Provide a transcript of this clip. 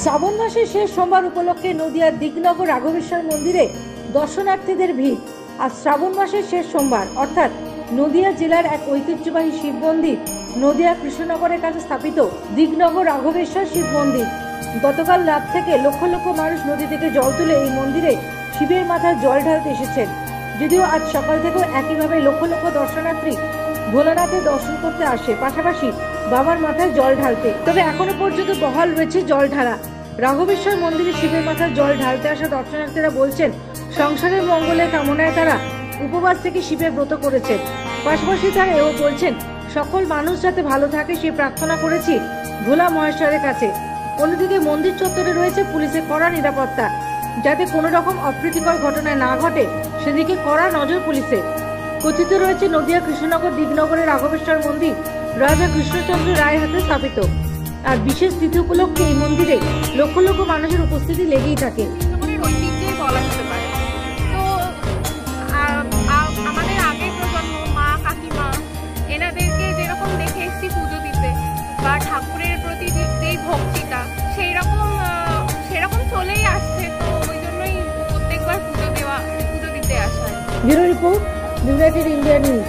শ্রাবণ মাসের শেষ সোমবার উপলক্ষে নদিয়ার দিকনগর রাঘবেশ্বর মন্দিরে দর্শনার্থীদের ভিড়। আর শ্রাবণ মাসের শেষ সোমবার অর্থাৎ নদিয়া জেলার এক ঐতিহ্যবাহী শিব মন্দির নদিয়া কৃষ্ণনগরের কাছে স্থাপিত দিকনগর রাঘবেশ্বর শিব মন্দির। গতকাল রাত থেকে লক্ষ লক্ষ মানুষ নদী থেকে জল তুলে এই মন্দিরে শিবের মাথায় জল ঢালতে এসেছেন। যদিও আজ সকাল থেকেও একইভাবে লক্ষ লক্ষ দর্শনার্থী ভোলানাথের দর্শন করতে আসে, পাশাপাশি বাবার মাথায় জল ঢালতে। তবে এখনো পর্যন্ত বহাল রয়েছে জল ঢালা। রাঘবেশ্বর মন্দিরে শিবের মাথায় জল ঢালতে আসা দর্শনার্থীরা বলছেন, সংসারের মঙ্গলের কামনায় তারা উপবাস থেকে শিবের ব্রত করেছেন। পাশাপাশি তারা এও বলছেন, সকল মানুষ যাতে ভালো থাকে সেই প্রার্থনা করেছি ভোলা মহেশ্বরের কাছে। অন্যদিকে মন্দির চত্বরে রয়েছে পুলিশের কড়া নিরাপত্তা, যাতে কোনো রকম অপ্রীতিকর ঘটনা না ঘটে সেদিকে কড়া নজর পুলিশের। কথিত রয়েছে নদিয়া কৃষ্ণনগর দিকনগরের রাঘবেশ্বর মন্দির রাজা কৃষ্ণচন্দ্র রায়ের হাতে স্থাপিত। আর বিশেষ তিথি উপলক্ষে এই মন্দিরে লক্ষ লক্ষ মানুষের উপস্থিতি লেগেই থাকে। বলা যেতে পারে তো আমাদের আগের প্রজন্ম মা কাকিমা এনাদেরকে যেরকম দেখে এসছি পুজো দিতে বা ঠাকুরের প্রতি যেই ভক্তিটা সেরকম চলেই আসছে, তো ওই জন্যই প্রত্যেকবার পুজো দিতে আসা। Bureau report, United India news.